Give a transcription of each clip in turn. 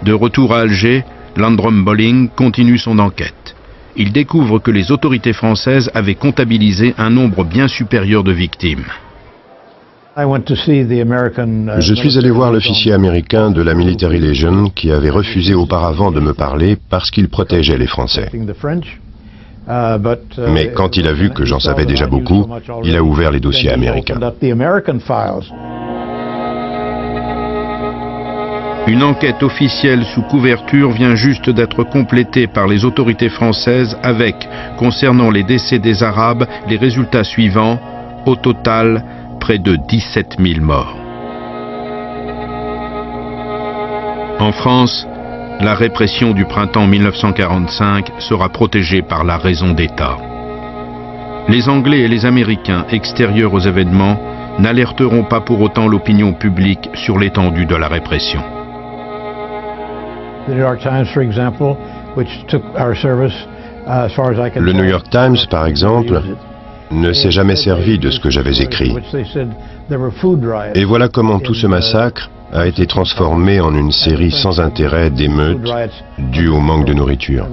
De retour à Alger, Landrum Bolling continue son enquête. Il découvre que les autorités françaises avaient comptabilisé un nombre bien supérieur de victimes. Je suis allé voir l'officier américain de la Military Legion qui avait refusé auparavant de me parler parce qu'il protégeait les Français. Mais quand il a vu que j'en savais déjà beaucoup, il a ouvert les dossiers américains. Une enquête officielle sous couverture vient juste d'être complétée par les autorités françaises avec, concernant les décès des Arabes, les résultats suivants. Au total, près de 17 000 morts. En France, la répression du printemps 1945 sera protégée par la raison d'État. Les Anglais et les Américains extérieurs aux événements n'alerteront pas pour autant l'opinion publique sur l'étendue de la répression. Le New York Times, par exemple, ne s'est jamais servi de ce que j'avais écrit. Et voilà comment tout ce massacre a été transformé en une série sans intérêt d'émeutes dues au manque de nourriture.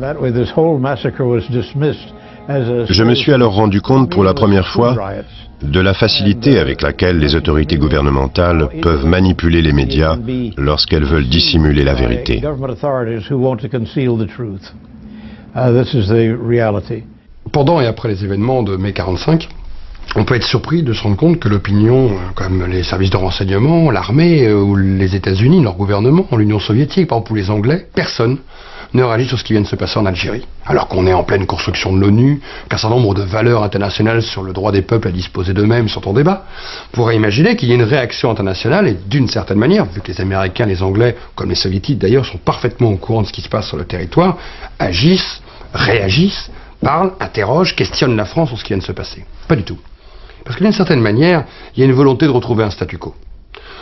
Je me suis alors rendu compte pour la première fois de la facilité avec laquelle les autorités gouvernementales peuvent manipuler les médias lorsqu'elles veulent dissimuler la vérité. Pendant et après les événements de mai 45, on peut être surpris de se rendre compte que l'opinion, comme les services de renseignement, l'armée ou les États-Unis, leur gouvernement, l'Union soviétique, par exemple, ou les Anglais, personne ne réagit sur ce qui vient de se passer en Algérie. Alors qu'on est en pleine construction de l'ONU, qu'un certain nombre de valeurs internationales sur le droit des peuples à disposer d'eux-mêmes sont en débat, on pourrait imaginer qu'il y ait une réaction internationale et d'une certaine manière, vu que les Américains, les Anglais, comme les Soviétiques d'ailleurs, sont parfaitement au courant de ce qui se passe sur le territoire, agissent, réagissent, parlent, interrogent, questionnent la France sur ce qui vient de se passer. Pas du tout. Parce que d'une certaine manière, il y a une volonté de retrouver un statu quo.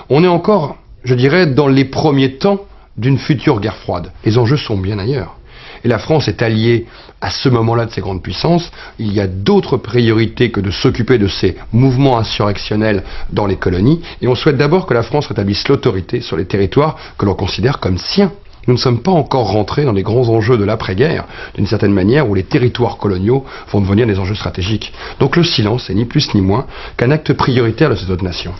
On est encore, je dirais, dans les premiers temps d'une future guerre froide. Les enjeux sont bien ailleurs. Et la France est alliée à ce moment-là de ces grandes puissances. Il y a d'autres priorités que de s'occuper de ces mouvements insurrectionnels dans les colonies. Et on souhaite d'abord que la France rétablisse l'autorité sur les territoires que l'on considère comme siens. Nous ne sommes pas encore rentrés dans les grands enjeux de l'après-guerre, d'une certaine manière, où les territoires coloniaux vont devenir des enjeux stratégiques. Donc le silence est ni plus ni moins qu'un acte prioritaire de ces autres nations.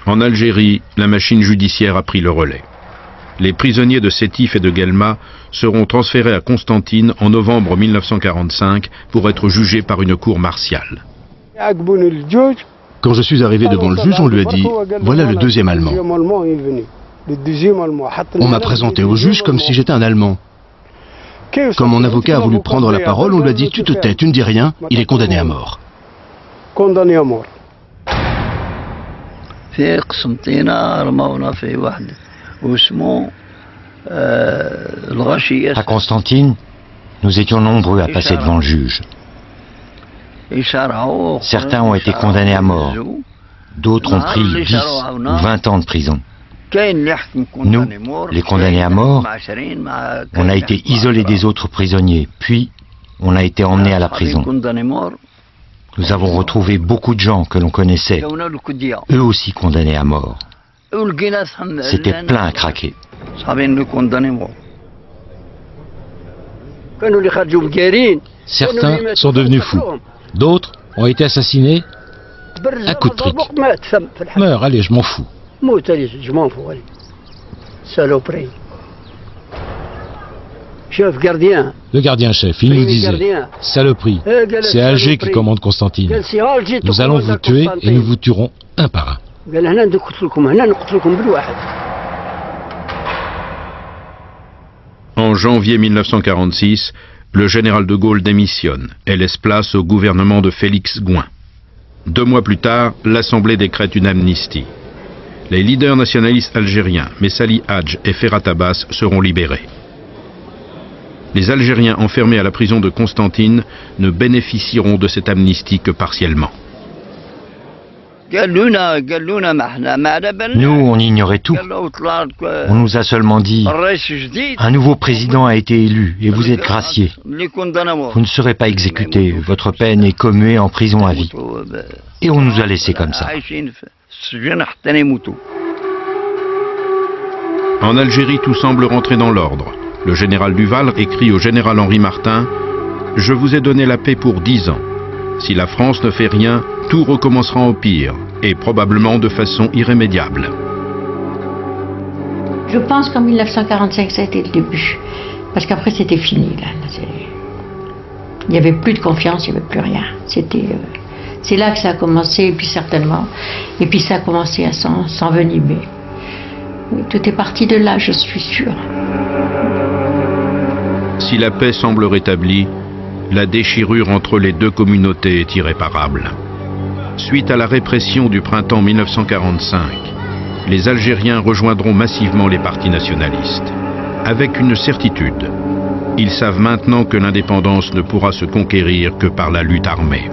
En Algérie, la machine judiciaire a pris le relais. Les prisonniers de Sétif et de Guelma seront transférés à Constantine en novembre 1945 pour être jugés par une cour martiale. Quand je suis arrivé devant le juge, on lui a dit « Voilà le deuxième Allemand ». On m'a présenté au juge comme si j'étais un Allemand. Quand mon avocat a voulu prendre la parole, on lui a dit « Tu te tais, tu ne dis rien, il est condamné à mort ». À Constantine, nous étions nombreux à passer devant le juge. Certains ont été condamnés à mort, d'autres ont pris 10 ou 20 ans de prison. Nous, les condamnés à mort, on a été isolés des autres prisonniers, puis on a été emmenés à la prison. Nous avons retrouvé beaucoup de gens que l'on connaissait, eux aussi condamnés à mort. C'était plein à craquer. Certains sont devenus fous, d'autres ont été assassinés à coups de trique. Meurs, allez, je m'en fous. Le gardien-chef, il nous disait, saloperie, c'est Alger qui commande Constantine. Nous allons vous tuer et nous vous tuerons un par un. En janvier 1946, le général de Gaulle démissionne et laisse place au gouvernement de Félix Gouin. 2 mois plus tard, l'Assemblée décrète une amnistie. Les leaders nationalistes algériens, Messali Hadj et Ferhat Abbas, seront libérés. Les Algériens enfermés à la prison de Constantine ne bénéficieront de cette amnistie que partiellement. Nous, on ignorait tout. On nous a seulement dit « Un nouveau président a été élu et vous êtes gracié. Vous ne serez pas exécuté, votre peine est commuée en prison à vie. » Et on nous a laissés comme ça. En Algérie, tout semble rentrer dans l'ordre. Le général Duval écrit au général Henri Martin « Je vous ai donné la paix pour 10 ans. Si la France ne fait rien, tout recommencera au pire, et probablement de façon irrémédiable. » Je pense qu'en 1945, ça a été le début. Parce qu'après, c'était fini. Là. Il n'y avait plus de confiance, il n'y avait plus rien. C'est là que ça a commencé, et puis certainement. Et puis ça a commencé à s'envenimer. Tout est parti de là, je suis sûr. Si la paix semble rétablie, la déchirure entre les deux communautés est irréparable. Suite à la répression du printemps 1945, les Algériens rejoindront massivement les partis nationalistes. Avec une certitude, ils savent maintenant que l'indépendance ne pourra se conquérir que par la lutte armée.